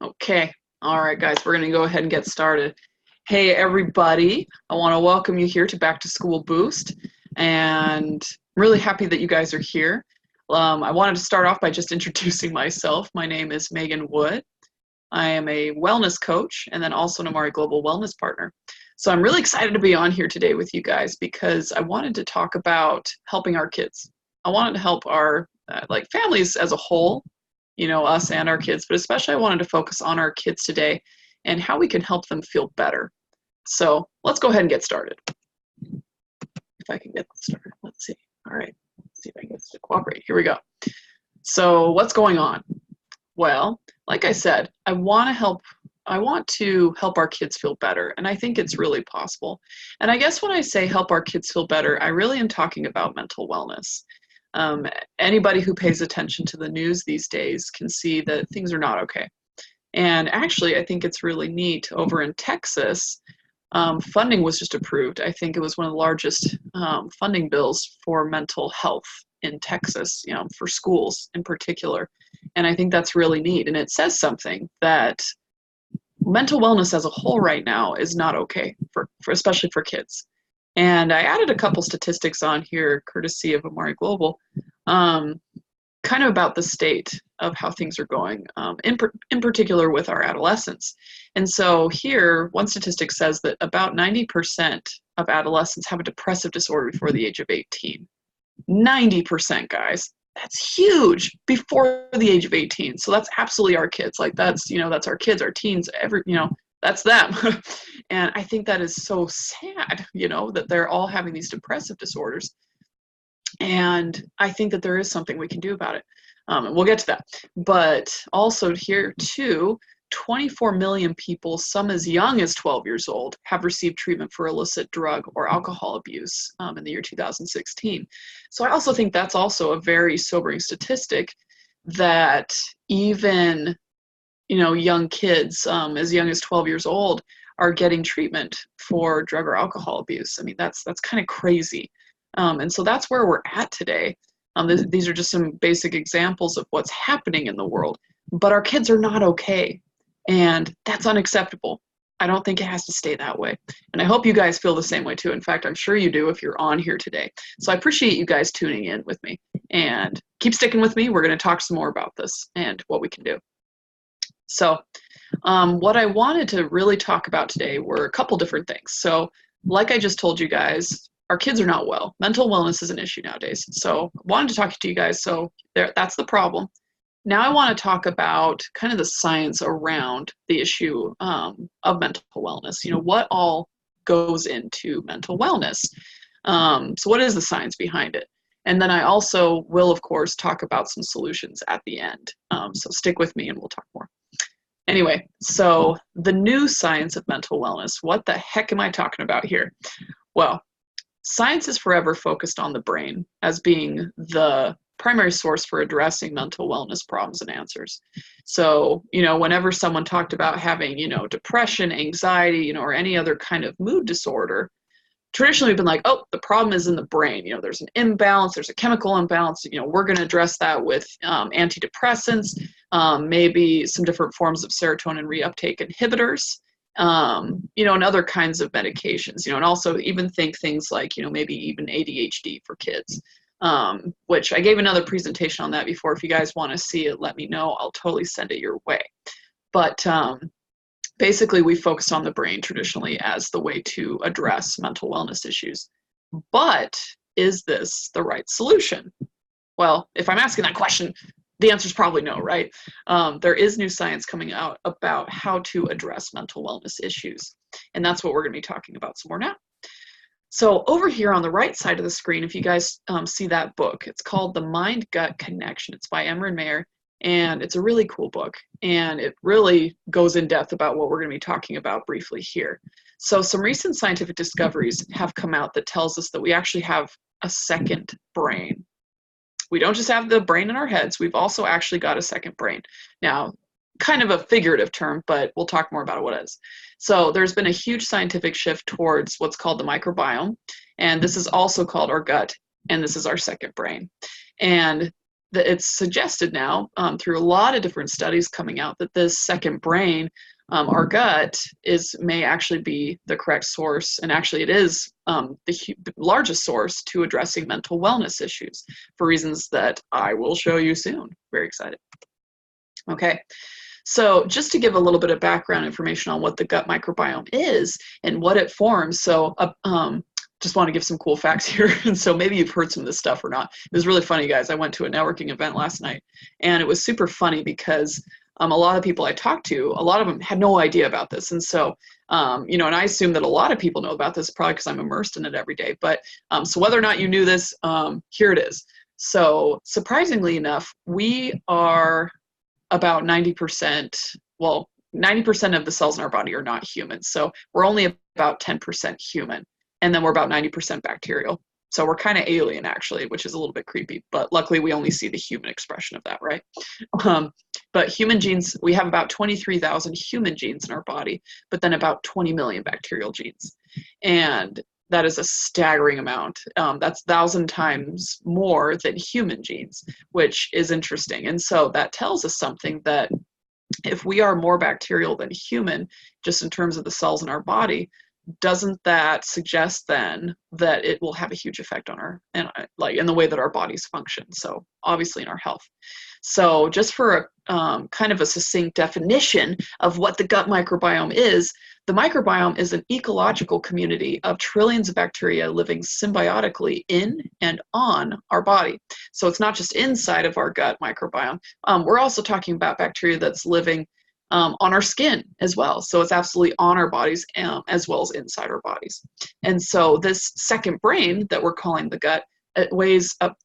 Okay. All right, guys, we're going to go ahead and get started. Hey, everybody. I want to welcome you here to Back to School Boost, and I'm really happy that you guys are here. I wanted to start off by just introducing myself. My name is Megan Wood. I am a wellness coach and then also an Amari Global Wellness Partner. So I'm really excited to be on here today with you guys because I wanted to talk about helping our kids. I wanted to help our families as a whole, you know, us and our kids, but especially I wanted to focus on our kids today and how we can help them feel better. So let's go ahead and get started. If I can get this started, let's see. All right, let's see if I can get this to cooperate. Here we go. So what's going on? Well, like I said, I want to help our kids feel better, and I think it's really possible. And I guess when I say help our kids feel better, I really am talking about mental wellness. Anybody who pays attention to the news these days can see that things are not okay. And actually, I think it's really neat. Over in Texas, funding was just approved. I think it was one of the largest funding bills for mental health in Texas, you know, for schools in particular. And I think that's really neat. And it says something that mental wellness as a whole right now is not okay, for especially for kids. And I added a couple statistics on here, courtesy of Amari Global, kind of about the state of how things are going, in particular with our adolescents. And so here, one statistic says that about 90% of adolescents have a depressive disorder before the age of 18. 90%, guys. That's huge, before the age of 18. So that's absolutely our kids. Like that's our kids, our teens, that's them. And I think that is so sad, that they're all having these depressive disorders. And I think that there is something we can do about it. And we'll get to that. But also here too, 24 million people, some as young as 12 years old, have received treatment for illicit drug or alcohol abuse in the year 2016. So I also think that's also a very sobering statistic that even, young kids as young as 12 years old are getting treatment for drug or alcohol abuse. I mean, that's kind of crazy. And so that's where we're at today. These are just some basic examples of what's happening in the world. But our kids are not okay. And that's unacceptable. I don't think it has to stay that way. And I hope you guys feel the same way too. In fact, I'm sure you do if you're on here today. So I appreciate you guys tuning in with me. And keep sticking with me. We're going to talk some more about this and what we can do. So what I wanted to really talk about today were a couple different things. So like I just told you guys, our kids are not well. Mental wellness is an issue nowadays. So I wanted to talk to you guys. So that's the problem. Now I want to talk about kind of the science around the issue of mental wellness. What all goes into mental wellness? So what is the science behind it? And then I also will, of course, talk about some solutions at the end. So stick with me and we'll talk more. Anyway, so the new science of mental wellness, what the heck am I talking about here? Well, science is forever focused on the brain as being the primary source for addressing mental wellness problems and answers. So, whenever someone talked about having, depression, anxiety, or any other kind of mood disorder, traditionally we've been like, oh, the problem is in the brain. There's an imbalance, there's a chemical imbalance. We're going to address that with antidepressants, maybe some different forms of serotonin reuptake inhibitors, and other kinds of medications, and also even think things like, maybe even ADHD for kids. Which I gave another presentation on that before. If you guys want to see it, let me know. I'll totally send it your way. But basically, we focus on the brain traditionally as the way to address mental wellness issues. But is this the right solution? Well, if I'm asking that question, the answer is probably no, right? There is new science coming out about how to address mental wellness issues. And that's what we're going to be talking about some more now. So over here on the right side of the screen, if you guys see that book, it's called The Mind-Gut Connection. It's by Emran Mayer, and it's a really cool book. And it really goes in depth about what we're going to be talking about briefly here. So some recent scientific discoveries have come out that tells us that we actually have a second brain. We don't just have the brain in our heads, we've also actually got a second brain. Now, kind of a figurative term, but we'll talk more about what it is. So there's been a huge scientific shift towards what's called the microbiome, and this is also called our gut, and this is our second brain. And it's suggested now through a lot of different studies coming out that this second brain, our gut, may actually be the correct source, and actually it is the largest source to addressing mental wellness issues for reasons that I will show you soon. Very excited. Okay. So just to give a little bit of background information on what the gut microbiome is and what it forms. So just want to give some cool facts here. And so maybe you've heard some of this stuff or not. It was really funny, guys. I went to a networking event last night, and it was super funny because a lot of people I talked to, a lot of them had no idea about this. And so, and I assume that a lot of people know about this probably because I'm immersed in it every day. But so whether or not you knew this, here it is. So surprisingly enough, we are about 90%, well, 90% of the cells in our body are not human. So we're only about 10% human. And then we're about 90% bacterial. So we're kind of alien, actually, which is a little bit creepy. But luckily, we only see the human expression of that, right? But human genes, we have about 23,000 human genes in our body, but then about 20 million bacterial genes. And that is a staggering amount. That's 1,000 times more than human genes, which is interesting. And so that tells us something, that if we are more bacterial than human, just in terms of the cells in our body, doesn't that suggest then that it will have a huge effect on our, in the way that our bodies function? So obviously in our health. So just for a kind of a succinct definition of what the gut microbiome is, the microbiome is an ecological community of trillions of bacteria living symbiotically in and on our body. So it's not just inside of our gut microbiome. We're also talking about bacteria that's living on our skin as well. So it's absolutely on our bodies as well as inside our bodies. And so this second brain that we're calling the gut, it weighs up.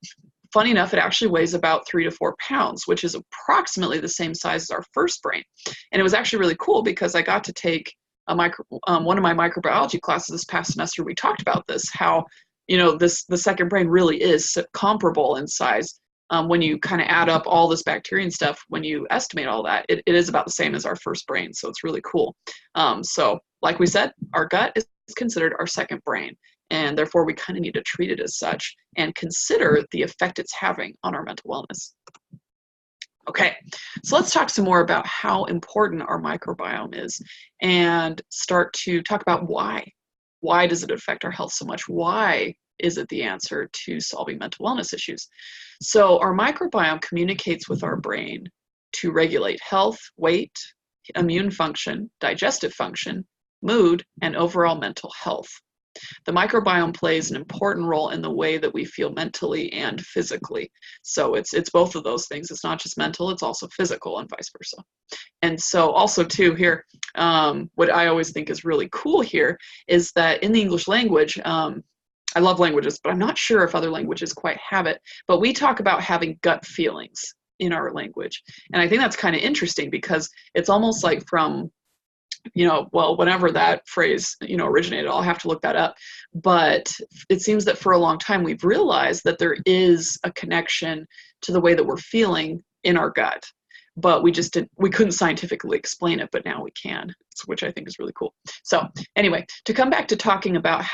Funny enough, it actually weighs about 3 to 4 pounds, which is approximately the same size as our first brain. And it was actually really cool because I got to take one of my microbiology classes this past semester. We talked about this, how the second brain really is comparable in size. When you kind of add up all this bacteria and stuff, when you estimate all that, it is about the same as our first brain. So it's really cool. So like we said, our gut is considered our second brain, and therefore we kind of need to treat it as such and consider the effect it's having on our mental wellness. Okay, so let's talk some more about how important our microbiome is and start to talk about why. Why does it affect our health so much? Why is it the answer to solving mental wellness issues? So our microbiome communicates with our brain to regulate health, weight, immune function, digestive function, mood, and overall mental health. The microbiome plays an important role in the way that we feel mentally and physically. So it's both of those things. It's not just mental, it's also physical and vice versa. And so also too here, what I always think is really cool here is that in the English language, I love languages, but I'm not sure if other languages quite have it, but we talk about having gut feelings in our language. And I think that's kind of interesting because it's almost like from, whenever that phrase, originated, I'll have to look that up. But it seems that for a long time, we've realized that there is a connection to the way that we're feeling in our gut, but we couldn't scientifically explain it, but now we can, which I think is really cool. So anyway, to come back to talking about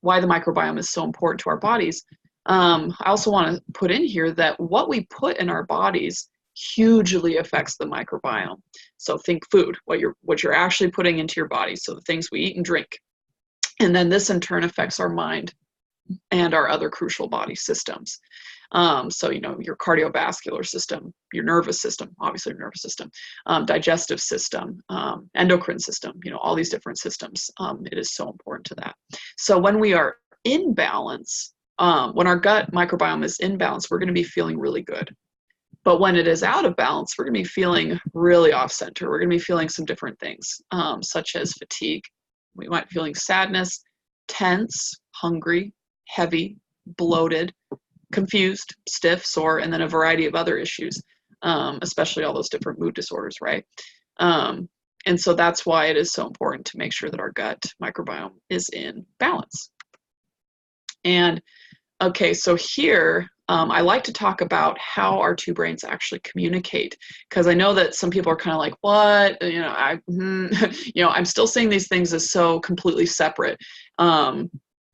why the microbiome is so important to our bodies, I also want to put in here that what we put in our bodies hugely affects the microbiome. So think food, what you're actually putting into your body, so the things we eat and drink. And then this in turn affects our mind and our other crucial body systems. So, your cardiovascular system, your nervous system, obviously your nervous system, digestive system, endocrine system, all these different systems. It is so important to that. So when we are in balance, when our gut microbiome is in balance, we're going to be feeling really good. But when it is out of balance, we're going to be feeling really off center. We're going to be feeling some different things, such as fatigue. We might be feeling sadness, tense, hungry, heavy, bloated, confused, stiff, sore, and then a variety of other issues, especially all those different mood disorders, right? And so that's why it is so important to make sure that our gut microbiome is in balance. And okay, so here, I like to talk about how our two brains actually communicate, because I know that some people are kind of like, what? I'm still seeing these things as so completely separate.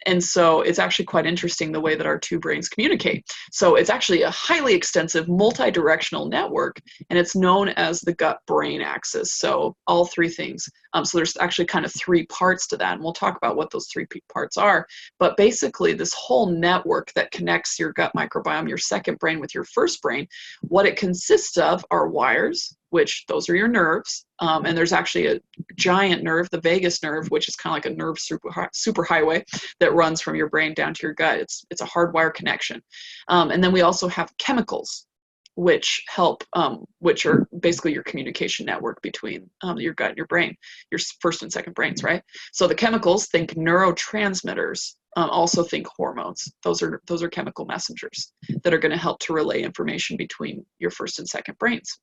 And so it's actually quite interesting the way that our two brains communicate. So it's actually a highly extensive multi-directional network, and it's known as the gut-brain axis. So all three things. So there's actually kind of three parts to that, and we'll talk about what those three parts are. But basically, this whole network that connects your gut microbiome, your second brain, with your first brain, what it consists of are wires, which those are your nerves. And there's actually a giant nerve, the vagus nerve, which is kind of like a nerve superhighway that runs from your brain down to your gut. It's a hardwire connection. And then we also have chemicals, which help, which are basically your communication network between your gut and your brain, your first and second brains, right? So the chemicals, think neurotransmitters, also think hormones. Those are chemical messengers that are going to help to relay information between your first and second brains.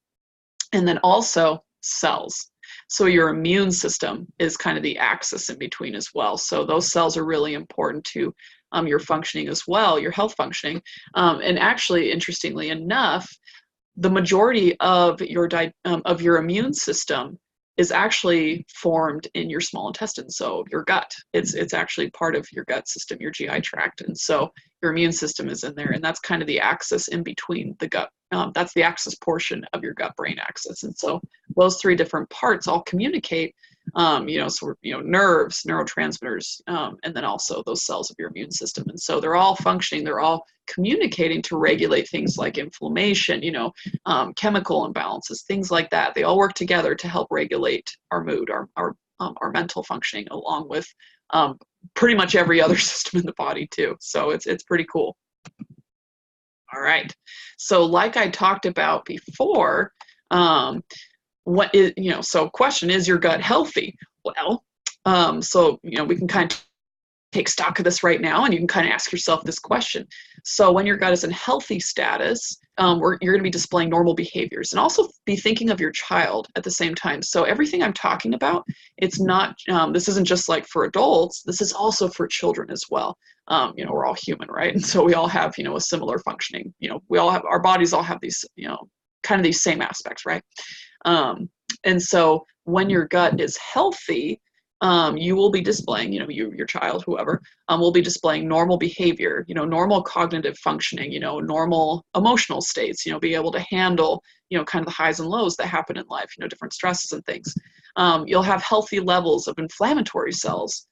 And then also cells. So your immune system is kind of the axis in between as well. So those cells are really important to your functioning as well, your health functioning. And actually, interestingly enough, the majority of your immune system is actually formed in your small intestine, so your gut. It's actually part of your gut system, your GI tract, and so your immune system is in there, and that's kind of the axis in between the gut. That's the axis portion of your gut-brain axis, and so those three different parts all communicate. Nerves, neurotransmitters, and then also those cells of your immune system, and so they're all functioning. They're all communicating to regulate things like inflammation, chemical imbalances, things like that. They all work together to help regulate our mood, our mental functioning, along with pretty much every other system in the body too. So it's pretty cool. All right. So like I talked about before, so question, is your gut healthy? Well, we can kind of take stock of this right now, and you can kind of ask yourself this question. So when your gut is in healthy status, you're going to be displaying normal behaviors, and also be thinking of your child at the same time. So everything I'm talking about, it's not, this isn't just like for adults, this is also for children as well. We're all human, right? And so we all have, a similar functioning, we all have, our bodies all have these, kind of these same aspects, right? And so when your gut is healthy, you will be displaying, your child, whoever, will be displaying normal behavior, normal cognitive functioning, normal emotional states, be able to handle, kind of the highs and lows that happen in life, different stresses and things. You'll have healthy levels of inflammatory cells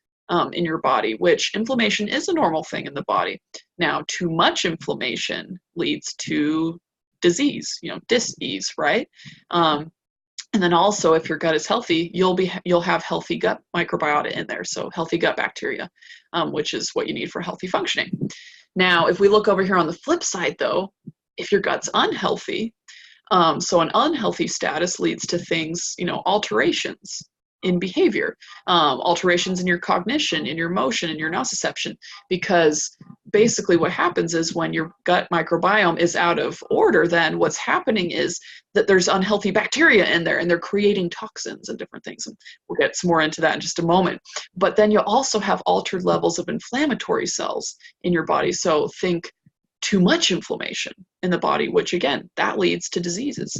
in your body, which inflammation is a normal thing in the body. Now, too much inflammation leads to disease, dis-ease, right? And then also, if your gut is healthy, you'll have healthy gut microbiota in there, so healthy gut bacteria, which is what you need for healthy functioning. Now, if we look over here on the flip side, though, if your gut's unhealthy, so an unhealthy status leads to things, alterations in behavior, alterations in your cognition, in your motion, in your nociception, because basically what happens is when your gut microbiome is out of order, then what's happening is that there's unhealthy bacteria in there, and they're creating toxins and different things. And we'll get some more into that in just a moment. But then you'll also have altered levels of inflammatory cells in your body. So think too much inflammation in the body, which again, that leads to diseases.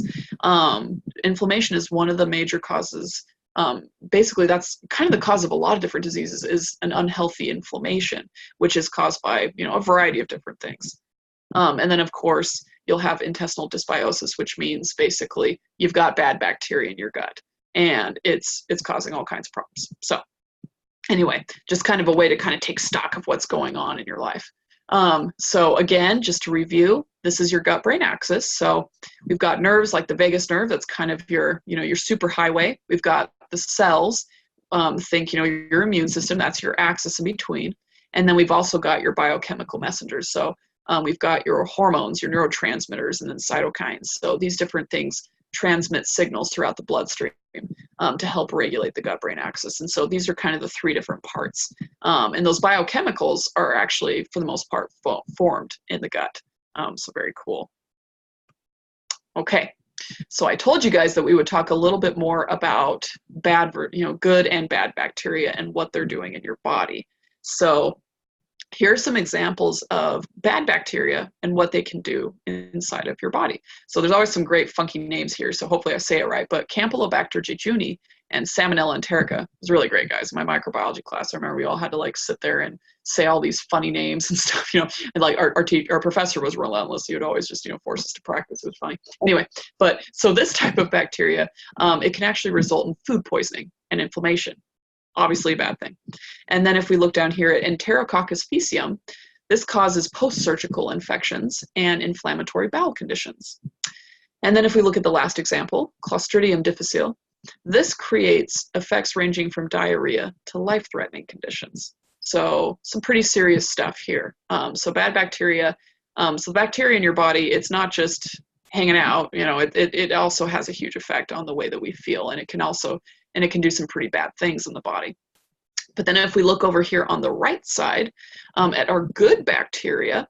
Inflammation is one of the major causes. Basically, that's kind of the cause of a lot of different diseases, is an unhealthy inflammation, which is caused by, a variety of different things. And then, of course, you'll have intestinal dysbiosis, which means basically you've got bad bacteria in your gut, and it's causing all kinds of problems. So anyway, just kind of a way to kind of take stock of what's going on in your life. So again, just to review, this is your gut-brain axis. So we've got nerves like the vagus nerve, that's kind of your, your superhighway. We've got the cells, think, your immune system, that's your axis in between. And then we've also got your biochemical messengers. So we've got your hormones, your neurotransmitters, and then cytokines. So these different things transmit signals throughout the bloodstream to help regulate the gut-brain axis. And so these are kind of the three different parts. And those biochemicals are actually, for the most part, formed in the gut. So very cool. Okay, so I told you guys that we would talk a little bit more about good and bad bacteria and what they're doing in your body. So here are some examples of bad bacteria and what they can do inside of your body. So there's always some great funky names here, so hopefully I say it right, but Campylobacter jejuni and Salmonella enterica is really great, guys. In my microbiology class, I remember we all had to like sit there and say all these funny names and stuff, and like our professor was relentless. He would always just, force us to practice. It was funny. Anyway, but so this type of bacteria, it can actually result in food poisoning and inflammation. Obviously a bad thing. And then if we look down here at Enterococcus faecium, this causes post-surgical infections and inflammatory bowel conditions. And then if we look at the last example, Clostridium difficile, this creates effects ranging from diarrhea to life-threatening conditions. So some pretty serious stuff here. So bad bacteria, so bacteria in your body, it's not just hanging out, it also has a huge effect on the way that we feel, and it can do some pretty bad things in the body. But then if we look over here on the right side at our good bacteria,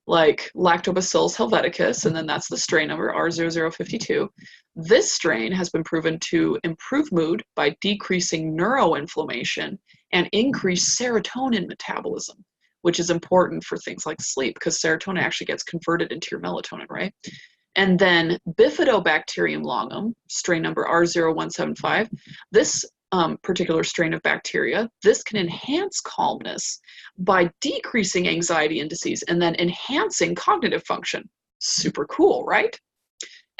like Lactobacillus helveticus, and then that's the strain number, R0052, this strain has been proven to improve mood by decreasing neuroinflammation and increase serotonin metabolism, which is important for things like sleep, because serotonin actually gets converted into your melatonin, right? And then Bifidobacterium longum, strain number R0175, this particular strain of bacteria, this can enhance calmness by decreasing anxiety indices and then enhancing cognitive function. Super cool, right?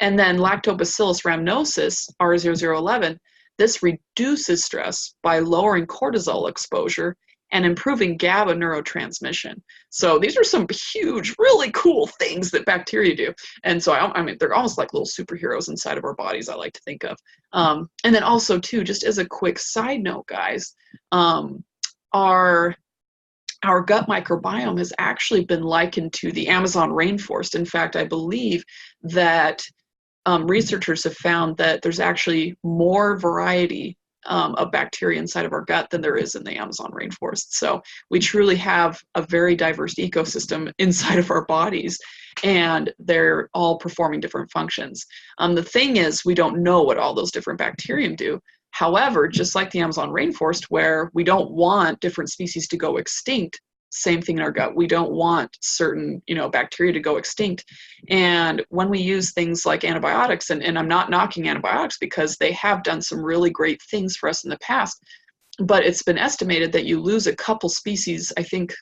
And then Lactobacillus rhamnosus, R0011, this reduces stress by lowering cortisol exposure and improving GABA neurotransmission. So these are some huge, really cool things that bacteria do. And so, I mean, they're almost like little superheroes inside of our bodies, I like to think of. And then also, too, just as a quick side note, guys, our gut microbiome has actually been likened to the Amazon rainforest. In fact, I believe that researchers have found that there's actually more variety of bacteria inside of our gut than there is in the Amazon rainforest. So we truly have a very diverse ecosystem inside of our bodies, and they're all performing different functions. The thing is, we don't know what all those different bacterium do. However, just like the Amazon rainforest, where we don't want different species to go extinct, same thing in our gut. We don't want certain, bacteria to go extinct. And when we use things like antibiotics, and I'm not knocking antibiotics because they have done some really great things for us in the past, but it's been estimated that you lose a couple species, I think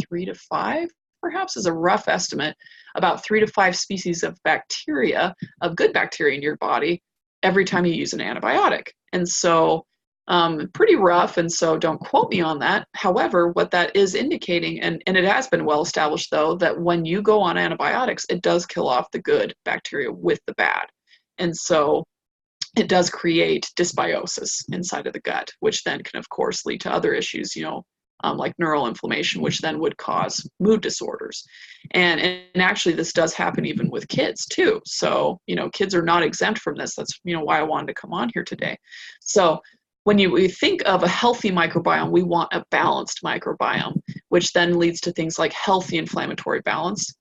3 to 5 perhaps is a rough estimate, about 3 to 5 species of bacteria, of good bacteria in your body every time you use an antibiotic. And so pretty rough, and so don't quote me on that. However, what that is indicating, and it has been well established though, that when you go on antibiotics, it does kill off the good bacteria with the bad. And so it does create dysbiosis inside of the gut, which then can of course lead to other issues, like neural inflammation, which then would cause mood disorders. And actually this does happen even with kids too. So, kids are not exempt from this. That's, why I wanted to come on here today. So when we think of a healthy microbiome, we want a balanced microbiome, which then leads to things like healthy inflammatory balance,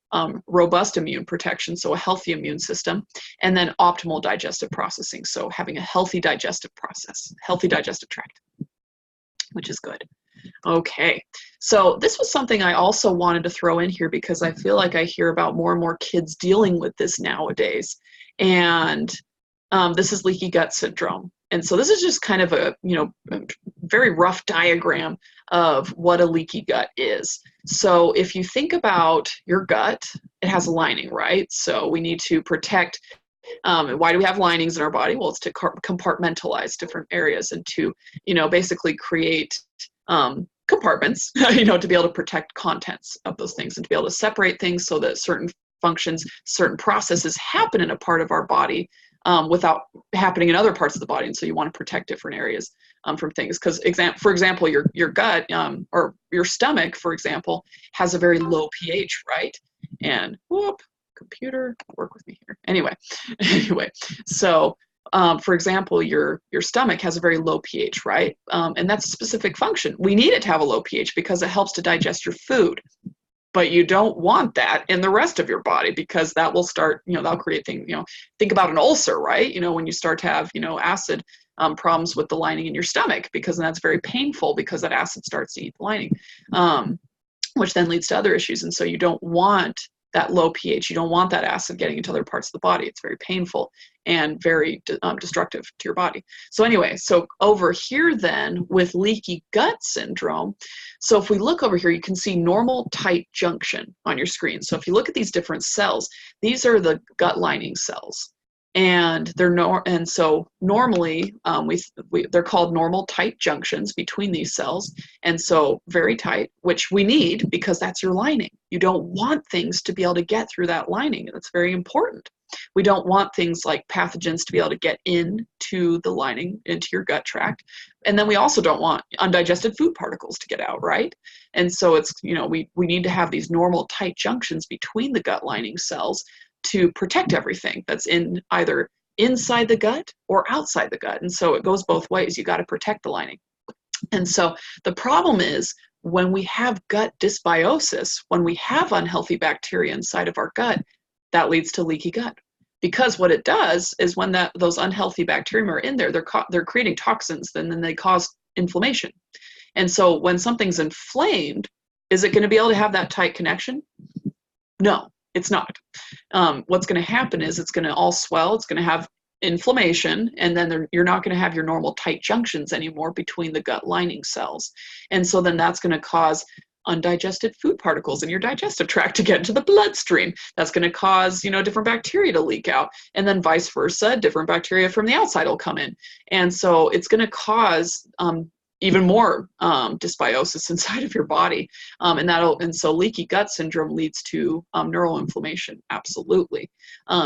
robust immune protection, so a healthy immune system, and then optimal digestive processing, so having a healthy digestive process, healthy digestive tract, which is good. Okay, so this was something I also wanted to throw in here because I feel like I hear about more and more kids dealing with this nowadays, and this is leaky gut syndrome. And so this is just kind of a very rough diagram of what a leaky gut is. So if you think about your gut, it has a lining, right? So we need to protect. Why do we have linings in our body? Well, it's to compartmentalize different areas and to, basically create compartments, to be able to protect contents of those things and to be able to separate things so that certain functions, certain processes happen in a part of our body without happening in other parts of the body. And so you want to protect different areas from things. Because, for example, your gut or your stomach, for example, has a very low pH, right? And computer, work with me here. Anyway, so for example, your stomach has a very low pH, right? And that's a specific function. We need it to have a low pH because it helps to digest your food. But you don't want that in the rest of your body because that will start, that'll create things, think about an ulcer, right? When you start to have, acid problems with the lining in your stomach, because that's very painful because that acid starts to eat the lining. which then leads to other issues. And so you don't want that low pH. You don't want that acid getting into other parts of the body. It's very painful and very destructive to your body. So anyway, so over here then with leaky gut syndrome, so if we look over here, you can see normal tight junction on your screen. So if you look at these different cells, these are the gut lining cells. And so normally they're called normal tight junctions between these cells, and so very tight, which we need because that's your lining. You don't want things to be able to get through that lining. That's very important. We don't want things like pathogens to be able to get into the lining, into your gut tract, and then we also don't want undigested food particles to get out, right? And so it's, we need to have these normal tight junctions between the gut lining cells to protect everything that's in either inside the gut or outside the gut. And so it goes both ways. You got to protect the lining. And so the problem is when we have gut dysbiosis, when we have unhealthy bacteria inside of our gut, that leads to leaky gut. Because what it does is when those unhealthy bacteria are in there, they're creating toxins, and then they cause inflammation. And so when something's inflamed, is it going to be able to have that tight connection? No. It's not. What's going to happen is it's going to all swell, it's going to have inflammation, and then you're not going to have your normal tight junctions anymore between the gut lining cells. And so then that's going to cause undigested food particles in your digestive tract to get into the bloodstream. That's going to cause, different bacteria to leak out, and then vice versa, different bacteria from the outside will come in. And so it's going to cause even more dysbiosis inside of your body. And so leaky gut syndrome leads to neural inflammation, absolutely.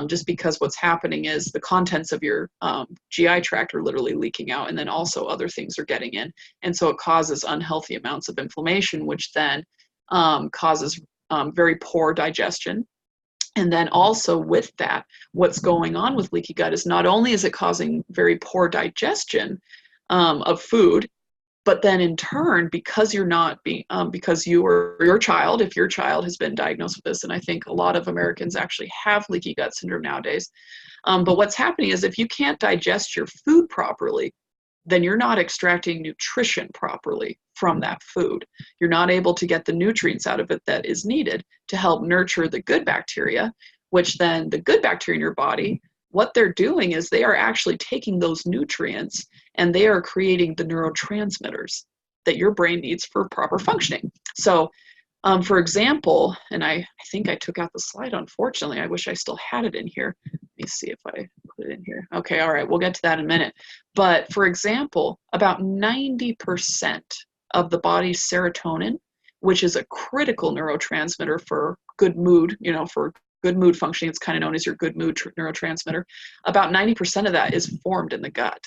Just because what's happening is the contents of your GI tract are literally leaking out, and then also other things are getting in. And so it causes unhealthy amounts of inflammation, which then causes very poor digestion. And then also with that, what's going on with leaky gut is not only is it causing very poor digestion of food, but then in turn, because you're not being, because you or your child, if your child has been diagnosed with this, and I think a lot of Americans actually have leaky gut syndrome nowadays, but what's happening is if you can't digest your food properly, then you're not extracting nutrition properly from that food. You're not able to get the nutrients out of it that is needed to help nurture the good bacteria, which then the good bacteria in your body, what they're doing is they are actually taking those nutrients and they are creating the neurotransmitters that your brain needs for proper functioning. So, for example, and I think I took out the slide, unfortunately. I wish I still had it in here. Let me see if I put it in here. Okay, all right, we'll get to that in a minute. But for example, about 90% of the body's serotonin, which is a critical neurotransmitter for good mood, for good mood functioning, it's kind of known as your good mood neurotransmitter. About 90% of that is formed in the gut.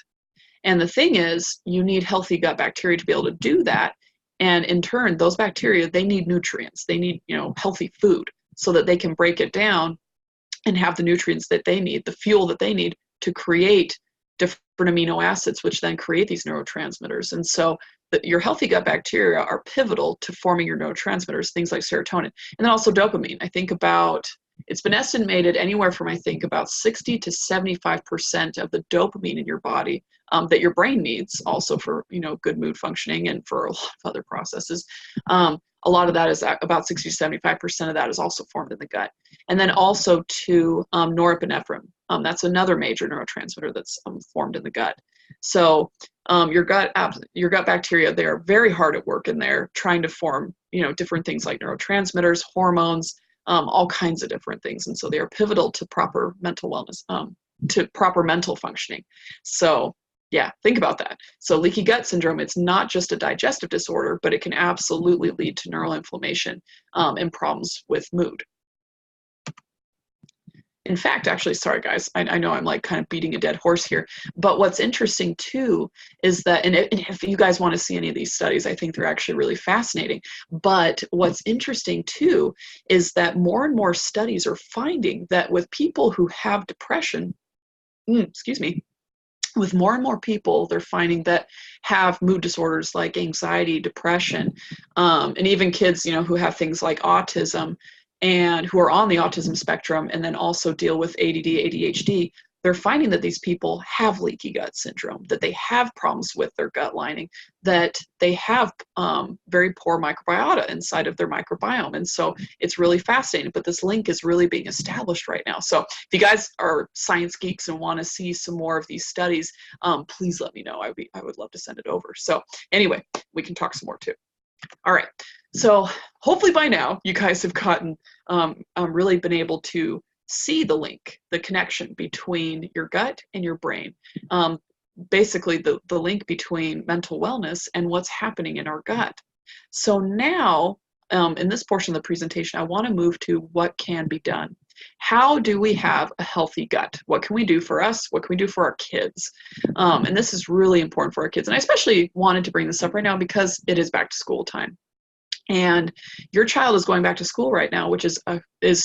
And the thing is, you need healthy gut bacteria to be able to do that. And in turn, those bacteria, they need nutrients. They need, healthy food so that they can break it down and have the nutrients that they need, the fuel that they need to create different amino acids, which then create these neurotransmitters. And so your healthy gut bacteria are pivotal to forming your neurotransmitters, things like serotonin. And then also dopamine. I think it's been estimated anywhere from, about 60 to 75% of the dopamine in your body that your brain needs also for, good mood functioning and for a lot of other processes. A lot of that is about 60 to 75% of that is also formed in the gut. And then also to norepinephrine. That's another major neurotransmitter that's formed in the gut. So your gut bacteria, they are very hard at work in there trying to form, different things like neurotransmitters, hormones, all kinds of different things. And so they are pivotal to proper mental wellness, to proper mental functioning. So yeah, think about that. So leaky gut syndrome, it's not just a digestive disorder, but it can absolutely lead to neural inflammation and problems with mood. In fact, actually, sorry guys, I know I'm like kind of beating a dead horse here, but what's interesting too is that, and if you guys want to see any of these studies, I think they're actually really fascinating, but what's interesting too is that more and more studies are finding that with people who have depression, with more and more people, they're finding that have mood disorders like anxiety, depression, and even kids, who have things like autism, and who are on the autism spectrum and then also deal with ADD, ADHD, they're finding that these people have leaky gut syndrome, that they have problems with their gut lining, that they have very poor microbiota inside of their microbiome. And so it's really fascinating, but this link is really being established right now. So if you guys are science geeks and want to see some more of these studies, please let me know. I would love to send it over. So anyway, we can talk some more too. All right, so hopefully by now you guys have gotten really been able to see the link, the connection between your gut and your brain. Basically the link between mental wellness and what's happening in our gut. So now, in this portion of the presentation, I want to move to what can be done. How do we have a healthy gut? What can we do for us? What can we do for our kids? And this is really important for our kids. And I especially wanted to bring this up right now because it is back to school time. And your child is going back to school right now, which is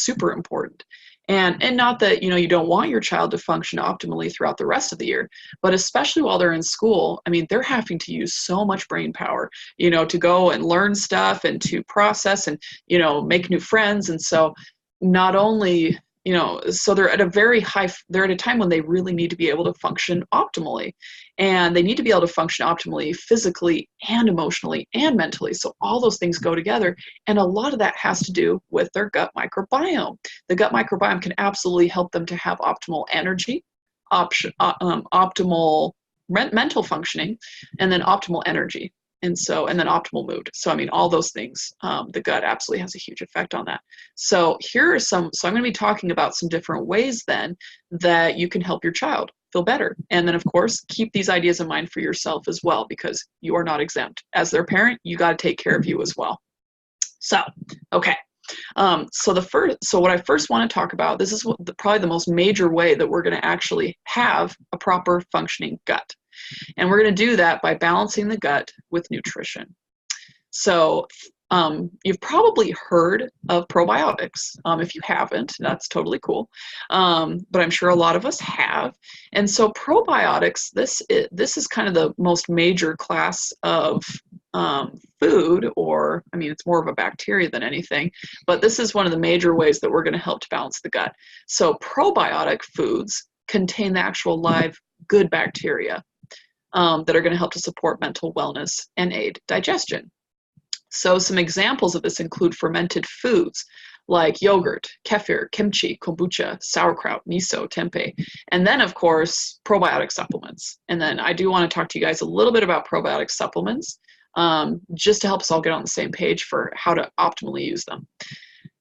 super important. And not that, you know, you don't want your child to function optimally throughout the rest of the year, but especially while they're in school, I mean, they're having to use so much brain power, you know, to go and learn stuff and to process and, you know, make new friends. And so not only, you know, so they're at a time when they really need to be able to function optimally, and they need to be able to function optimally physically and emotionally and mentally. So all those things go together, and a lot of that has to do with their gut microbiome. The gut microbiome can absolutely help them to have optimal energy, optimal mental functioning, and then optimal energy. And then optimal mood. So, I mean, all those things, the gut absolutely has a huge effect on that. So here are so I'm going to be talking about some different ways then that you can help your child feel better. And then of course, keep these ideas in mind for yourself as well, because you are not exempt. As their parent, you got to take care of you as well. So, okay. So what I first want to talk about, this is probably the most major way that we're going to actually have a proper functioning gut. And we're going to do that by balancing the gut with nutrition. So you've probably heard of probiotics. If you haven't, that's totally cool. But I'm sure a lot of us have. And so probiotics, this is kind of the most major class of food, or, I mean, it's more of a bacteria than anything, but this is one of the major ways that we're going to help to balance the gut. So probiotic foods contain the actual live good bacteria that are going to help to support mental wellness and aid digestion. So some examples of this include fermented foods like yogurt, kefir, kimchi, kombucha, sauerkraut, miso, tempeh, and then of course probiotic supplements. And then I do want to talk to you guys a little bit about probiotic supplements, just to help us all get on the same page for how to optimally use them.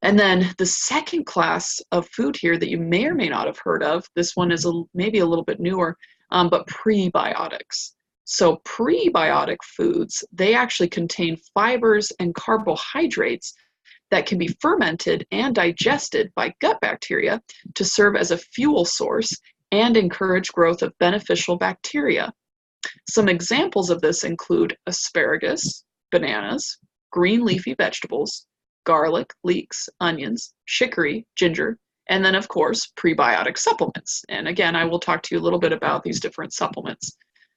And then the second class of food here that you may or may not have heard of, this one is maybe a little bit newer, but prebiotics. So prebiotic foods, they actually contain fibers and carbohydrates that can be fermented and digested by gut bacteria to serve as a fuel source and encourage growth of beneficial bacteria. Some examples of this include asparagus, bananas, green leafy vegetables, garlic, leeks, onions, chicory, ginger, and then of course prebiotic supplements. And again, I will talk to you a little bit about these different supplements.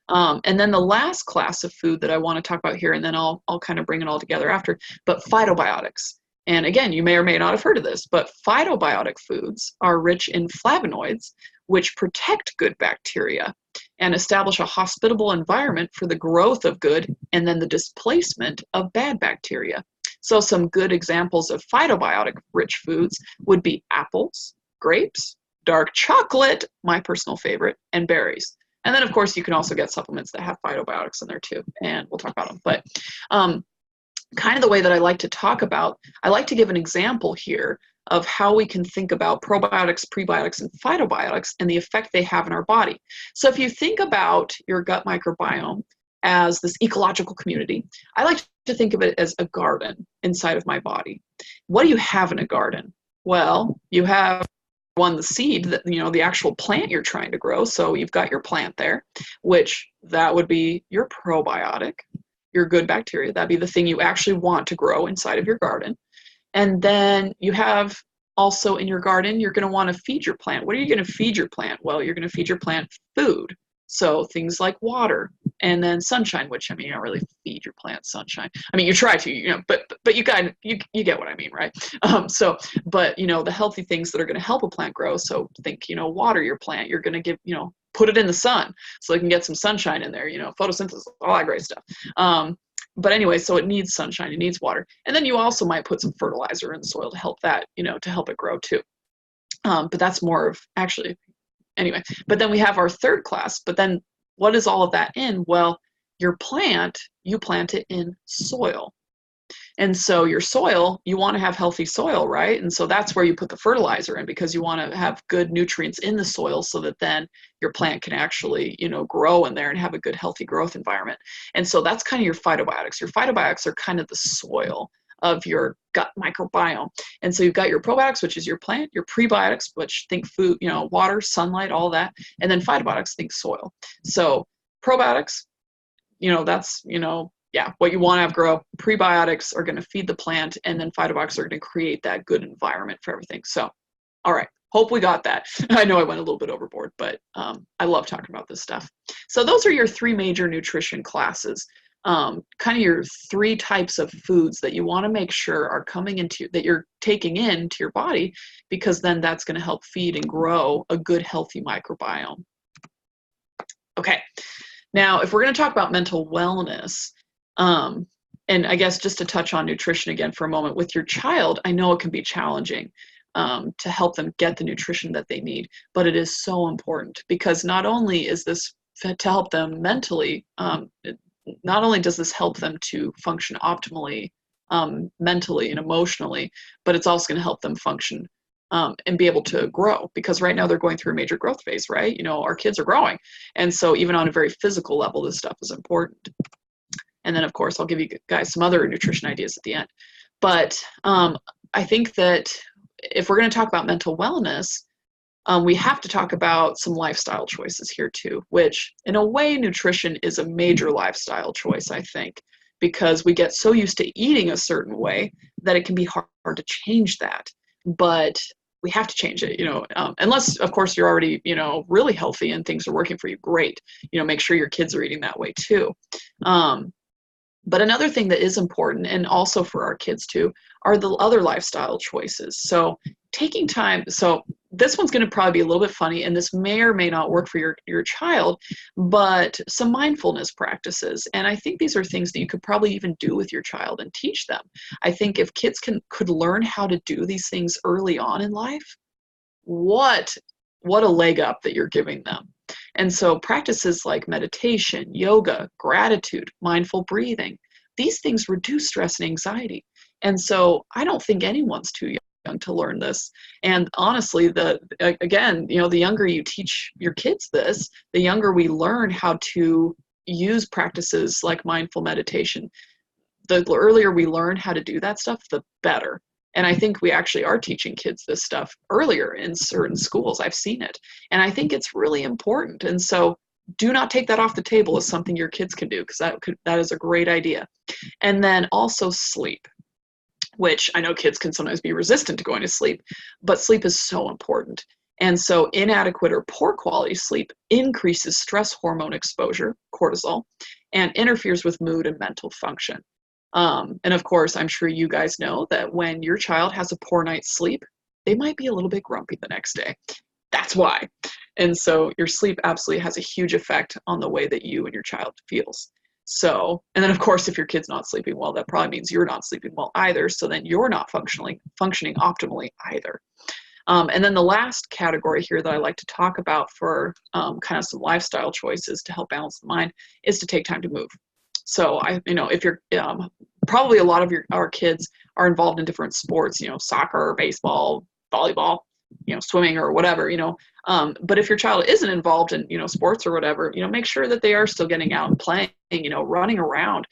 And then the last class of food that I want to talk about here, and then I'll kind of bring it all together after, but phytobiotics. And again, you may or may not have heard of this, but phytobiotic foods are rich in flavonoids, which protect good bacteria and establish a hospitable environment for the growth of good and then the displacement of bad bacteria. So some good examples of phytobiotic-rich foods would be apples, grapes, dark chocolate, my personal favorite, and berries. And then, of course, you can also get supplements that have phytobiotics in there too, and we'll talk about them. But kind of the way that I like to talk about, I like to give an example here of how we can think about probiotics, prebiotics, and phytobiotics and the effect they have in our body. So if you think about your gut microbiome as this ecological community, I like to think of it as a garden inside of my body. What do you have in a garden? Well, you have the seed, that, you know, the actual plant you're trying to grow. So you've got your plant there, which that would be your probiotic, your good bacteria. That'd be the thing you actually want to grow inside of your garden. And then you have also in your garden, you're going to want to feed your plant. What are you going to feed your plant? Well, you're going to feed your plant food. So things like water, and then sunshine, which, I mean, you don't really feed your plants sunshine. I mean, you try to, you know, but you get what I mean, right? But, you know, the healthy things that are going to help a plant grow. So think, you know, water your plant. You're going to give, you know, put it in the sun so it can get some sunshine in there, you know, photosynthesis, all that great stuff. But anyway, so it needs sunshine, it needs water. And then you also might put some fertilizer in the soil to help that, you know, to help it grow too. But that's more of actually, anyway. But then we have our third class. But then what is all of that in? Well, your plant, you plant it in soil. And so your soil, you want to have healthy soil, right? And so that's where you put the fertilizer in, because you want to have good nutrients in the soil so that then your plant can actually, you know, grow in there and have a good, healthy growth environment. And so that's kind of your phytobiotics. Your phytobiotics are kind of the soil of your gut microbiome. And so you've got your probiotics, which is your plant, your prebiotics, which think food, you know, water, sunlight, all that. And then phytobiotics, think soil. So probiotics, you know, that's, you know, yeah, what you want to have grow. Prebiotics are going to feed the plant, and then phytobiotics are going to create that good environment for everything. So, all right, hope we got that. I know I went a little bit overboard, but I love talking about this stuff. So those are your three major nutrition classes, kind of your three types of foods that you want to make sure are coming into, that you're taking into your body, because then that's going to help feed and grow a good, healthy microbiome. Okay, now if we're going to talk about mental wellness, and I guess just to touch on nutrition again for a moment, with your child, I know it can be challenging to help them get the nutrition that they need, but it is so important, because not only is this to help them mentally, not only does this help them to function optimally mentally and emotionally, but it's also going to help them function and be able to grow, because right now they're going through a major growth phase, right? You know, our kids are growing. And so even on a very physical level, this stuff is important. And then, of course, I'll give you guys some other nutrition ideas at the end. But I think that if we're going to talk about mental wellness, we have to talk about some lifestyle choices here too, which in a way, nutrition is a major lifestyle choice, I think, because we get so used to eating a certain way that it can be hard to change that. But we have to change it, you know, unless, of course, you're already, you know, really healthy and things are working for you, great. You know, make sure your kids are eating that way too. But another thing that is important, and also for our kids too, are the other lifestyle choices. So taking time, so this one's going to probably be a little bit funny, and this may or may not work for your child, but some mindfulness practices. And I think these are things that you could probably even do with your child and teach them. I think if kids could learn how to do these things early on in life, what a leg up that you're giving them. And so practices like meditation, yoga, gratitude, mindful breathing, these things reduce stress and anxiety. And so I don't think anyone's too young to learn this. And honestly, again, you know, the younger you teach your kids this, the younger we learn how to use practices like mindful meditation. The earlier we learn how to do that stuff, the better. And I think we actually are teaching kids this stuff earlier in certain schools. I've seen it. And I think it's really important. And so do not take that off the table as something your kids can do, because that is a great idea. And then also sleep, which I know kids can sometimes be resistant to going to sleep, but sleep is so important. And so inadequate or poor quality sleep increases stress hormone exposure, cortisol, and interferes with mood and mental function. And of course, I'm sure you guys know that when your child has a poor night's sleep, they might be a little bit grumpy the next day. That's why. And so your sleep absolutely has a huge effect on the way that you and your child feels. So, and then of course, if your kid's not sleeping well, that probably means you're not sleeping well either. So then you're not functioning optimally either. And then the last category here that I like to talk about for kind of some lifestyle choices to help balance the mind is to take time to move. So if you're probably a lot of our kids are involved in different sports, you know, soccer, baseball, volleyball, you know, swimming or whatever, you know. But if your child isn't involved in, you know, sports or whatever, you know, make sure that they are still getting out and playing, you know, running around.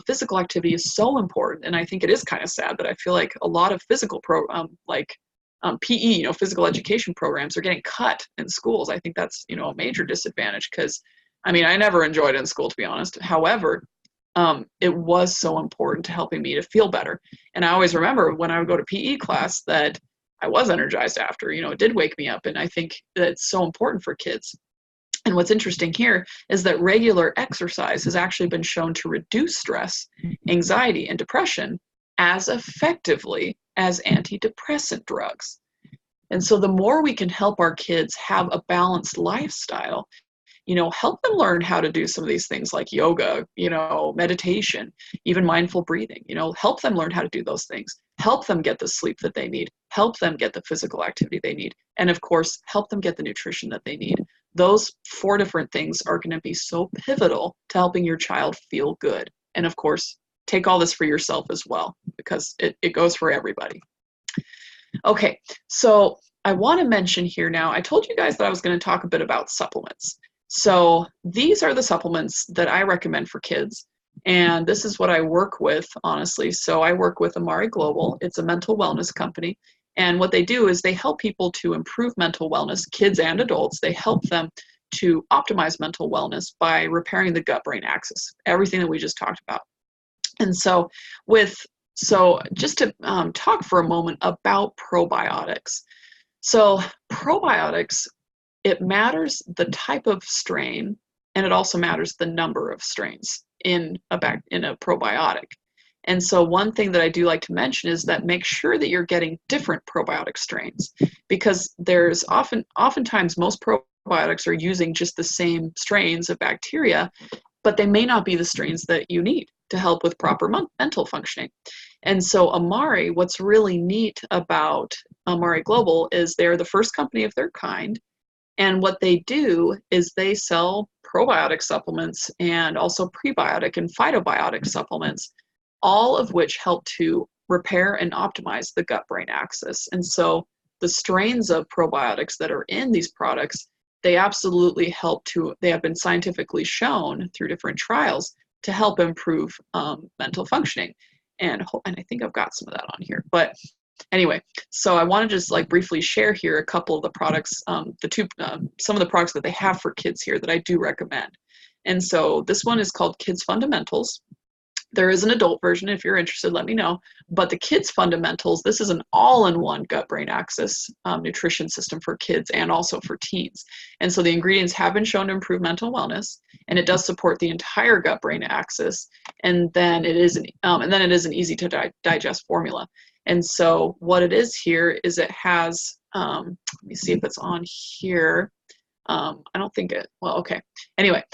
Physical activity is so important. And I think it is kind of sad that I feel like a lot of physical PE, you know, physical education programs are getting cut in schools. I think that's, you know, a major disadvantage, because, I mean, I never enjoyed it in school, to be honest. However, it was so important to helping me to feel better. And I always remember when I would go to PE class that I was energized after, you know, it did wake me up. And I think that it's so important for kids. And what's interesting here is that regular exercise has actually been shown to reduce stress, anxiety, and depression as effectively as antidepressant drugs. And so the more we can help our kids have a balanced lifestyle, help them learn how to do some of these things like yoga, meditation, even mindful breathing, help them learn how to do those things, help them get the sleep that they need, help them get the physical activity they need, and of course, help them get the nutrition that they need. Those 4 different things are going to be so pivotal to helping your child feel good. And of course, take all this for yourself as well, because it goes for everybody. Okay, so I want to mention here now, I told you guys that I was going to talk a bit about supplements. So these are the supplements that I recommend for kids, and this is what I work with, honestly. So I work with Amare Global. It's a mental wellness company, and what they do is they help people to improve mental wellness, kids and adults. They help them to optimize mental wellness by repairing the gut-brain axis, everything that we just talked about. And so just to talk for a moment about probiotics. So probiotics, it matters the type of strain, and it also matters the number of strains in a probiotic. And so one thing that I do like to mention is that make sure that you're getting different probiotic strains, because there's oftentimes most probiotics are using just the same strains of bacteria, but they may not be the strains that you need to help with proper mental functioning. And so Amare, what's really neat about Amare Global is they're the first company of their kind. And what they do is they sell probiotic supplements and also prebiotic and phytobiotic supplements, all of which help to repair and optimize the gut-brain axis. And so the strains of probiotics that are in these products, they absolutely they have been scientifically shown through different trials to help improve mental functioning. And I think I've got some of that on here. But anyway, so I want to just briefly share here a couple of the products, some of the products that they have for kids here that I do recommend. And so this one is called Kids Fundamentals. There is an adult version. If you're interested, let me know. But the Kids Fundamentals, this is an all-in-one gut-brain axis nutrition system for kids and also for teens. And so the ingredients have been shown to improve mental wellness, and it does support the entire gut-brain axis. And then it is an easy-to-digest formula. And so what it is here is it has, let me see if it's on here. I don't think okay. Anyway.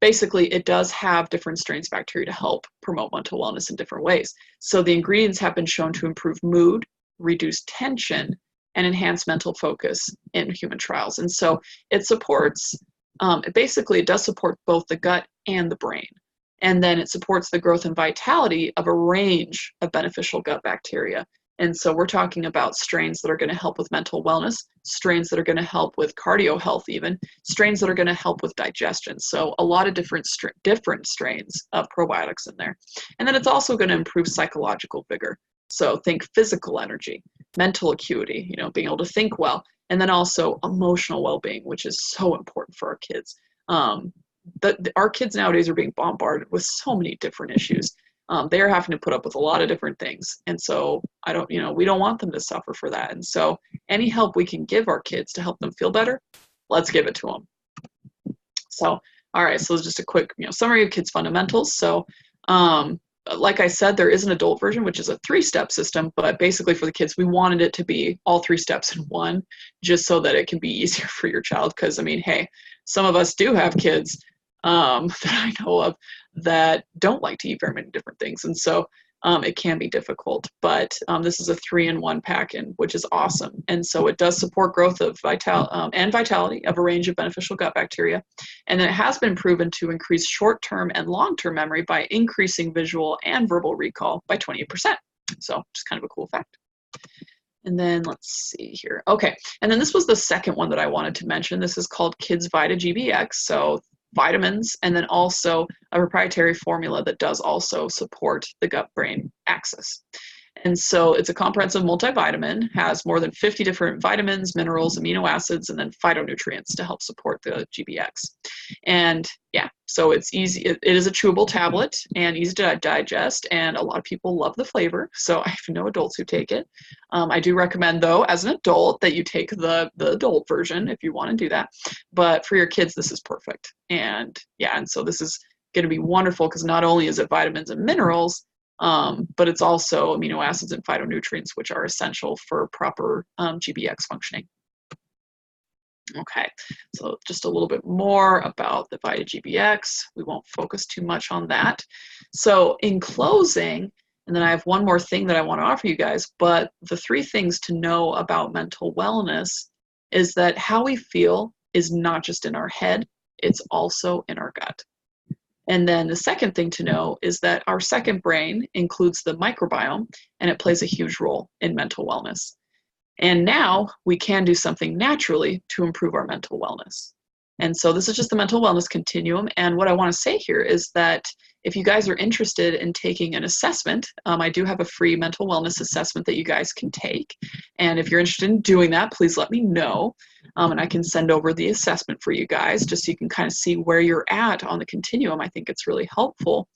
Basically, it does have different strains of bacteria to help promote mental wellness in different ways. So the ingredients have been shown to improve mood, reduce tension, and enhance mental focus in human trials. And so it supports, it does support both the gut and the brain. And then it supports the growth and vitality of a range of beneficial gut bacteria. And so we're talking about strains that are going to help with mental wellness, strains that are going to help with cardio health even, strains that are going to help with digestion. So a lot of different strains of probiotics in there. And then it's also going to improve psychological vigor. So think physical energy, mental acuity, being able to think well, and then also emotional well-being, which is so important for our kids. Our kids nowadays are being bombarded with so many different issues. They're having to put up with a lot of different things. And so we don't want them to suffer for that. And so any help we can give our kids to help them feel better, let's give it to them. So, all right, so just a quick summary of Kids Fundamentals. So like I said, there is an adult version, which is a 3-step system, but basically for the kids, we wanted it to be all 3 steps in one, just so that it can be easier for your child. Because hey, some of us do have kids that I know of that don't like to eat very many different things. And so it can be difficult, but this is a 3-in-1 pack, which is awesome. And so it does support growth of vitality of a range of beneficial gut bacteria. And then it has been proven to increase short-term and long-term memory by increasing visual and verbal recall by 28%. So just kind of a cool fact. And then let's see here. Okay. And then this was the second one that I wanted to mention. This is called Kids Vita GBX. So vitamins, and then also a proprietary formula that does also support the gut-brain axis. And so it's a comprehensive multivitamin, has more than 50 different vitamins, minerals, amino acids, and then phytonutrients to help support the GBX. And yeah, So it's easy. It is a chewable tablet and easy to digest, and a lot of people love the flavor. So I have no adults who take it. I do recommend, though, as an adult, that you take the adult version if you want to do that. But for your kids, this is perfect. And yeah, and so this is going to be wonderful because not only is it vitamins and minerals, but it's also amino acids and phytonutrients, which are essential for proper GBX functioning. Okay, so just a little bit more about the VitaGBX. We won't focus too much on that. So in closing, and then I have one more thing that I want to offer you guys, but the 3 things to know about mental wellness is that how we feel is not just in our head, it's also in our gut. And then the second thing to know is that our second brain includes the microbiome, and it plays a huge role in mental wellness. And now we can do something naturally to improve our mental wellness. And so this is just the mental wellness continuum. And what I want to say here is that if you guys are interested in taking an assessment, I do have a free mental wellness assessment that you guys can take. And if you're interested in doing that, please let me know. And I can send over the assessment for you guys just so you can kind of see where you're at on the continuum. I think it's really helpful.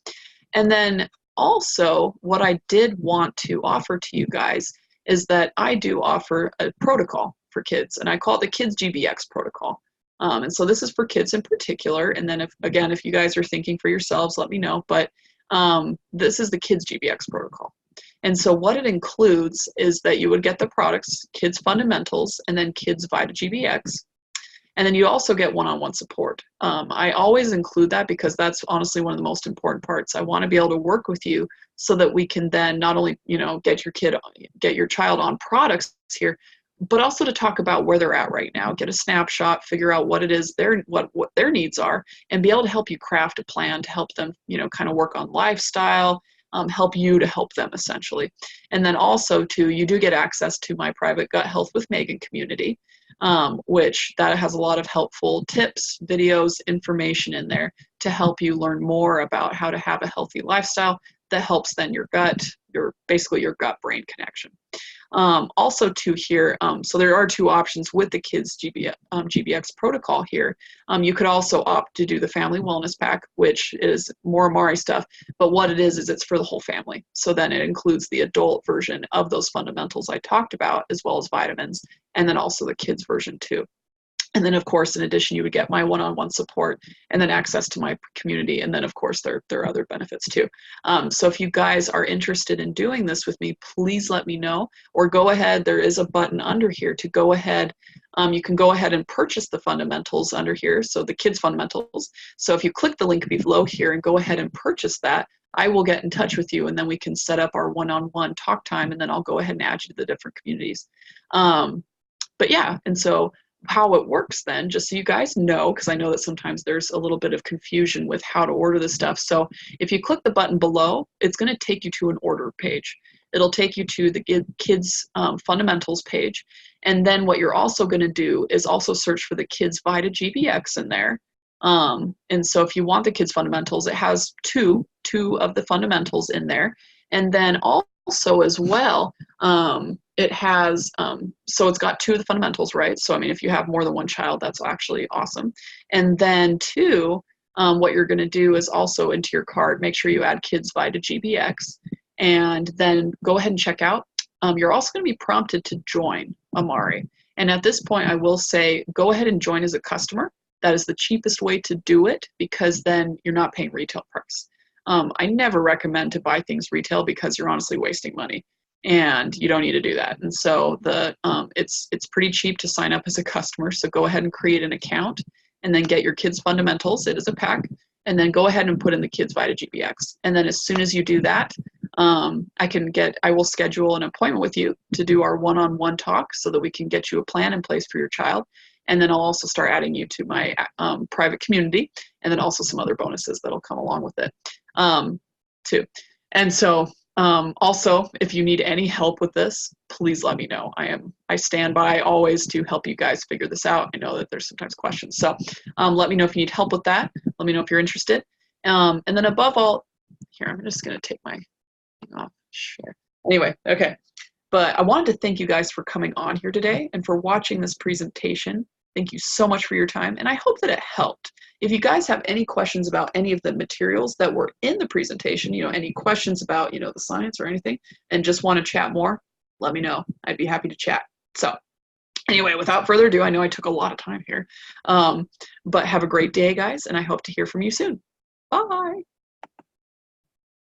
And then also what I did want to offer to you guys is that I do offer a protocol for kids, and I call it the Kids GBX protocol. And so this is for kids in particular. And then if you guys are thinking for yourselves, let me know. But this is the Kids GBX protocol. And so what it includes is that you would get the products, Kids Fundamentals, and then Kids VitaGBX. And then you also get one-on-one support. I always include that because that's honestly one of the most important parts. I want to be able to work with you so that we can then not only, get your child on products here, but also to talk about where they're at right now, get a snapshot, figure out what it is what their needs are, and be able to help you craft a plan to help them, kind of work on lifestyle, help you to help them essentially. And then also too, you do get access to my private Gut Health with Megan community, which that has a lot of helpful tips, videos, information in there to help you learn more about how to have a healthy lifestyle that helps then your gut, basically your gut-brain connection. Also too here, so there are 2 options with the Kids GBX protocol here. You could also opt to do the Family Wellness Pack, which is more Amari stuff, but what it is it's for the whole family. So then it includes the adult version of those fundamentals I talked about, as well as vitamins, and then also the kids version too. And then, of course, in addition, you would get my one-on-one support and then access to my community. And then, of course, there are other benefits too. So if you guys are interested in doing this with me, please let me know, or go ahead. There is a button under here to go ahead. You can go ahead and purchase the fundamentals under here. So the kids fundamentals. So if you click the link below here and go ahead and purchase that, I will get in touch with you, and then we can set up our one-on-one talk time, and then I'll go ahead and add you to the different communities. But yeah, and so how it works then, just so you guys know, because I know that sometimes there's a little bit of confusion with how to order this stuff. So if you click the button below, it's going to take you to an order page. It'll take you to the Kids Fundamentals page. And then what you're also going to do is also search for the Kids VitaGBX in there. And so if you want the Kids Fundamentals, it has two of the fundamentals in there. And then also as well, it has, so it's got 2 of the fundamentals, right? So, I mean, if you have more than one child, that's actually awesome. And then 2, what you're going to do is also into your cart, make sure you add Kids VitaGBX, and then go ahead and check out. You're also going to be prompted to join Amari. And at this point, I will say, go ahead and join as a customer. That is the cheapest way to do it, because then you're not paying retail price. I never recommend to buy things retail because you're honestly wasting money, and you don't need to do that. And so it's pretty cheap to sign up as a customer. So go ahead and create an account, and then get your Kids Fundamentals. It is a pack, and then go ahead and put in the Kids VitaGBX. And then as soon as you do that, I will schedule an appointment with you to do our one-on-one talk so that we can get you a plan in place for your child. And then I'll also start adding you to my private community, and then also some other bonuses that'll come along with it too. And so also, if you need any help with this, please let me know. I stand by always to help you guys figure this out. I know that there's sometimes questions. So let me know if you need help with that. Let me know if you're interested. And then above all, here, I'm just going to take my thing off. Share. Anyway, okay. But I wanted to thank you guys for coming on here today and for watching this presentation. Thank you so much for your time, and I hope that it helped. If you guys have any questions about any of the materials that were in the presentation, any questions about, the science or anything, and just want to chat more, let me know. I'd be happy to chat. So anyway, without further ado, I know I took a lot of time here, but have a great day, guys, and I hope to hear from you soon. Bye.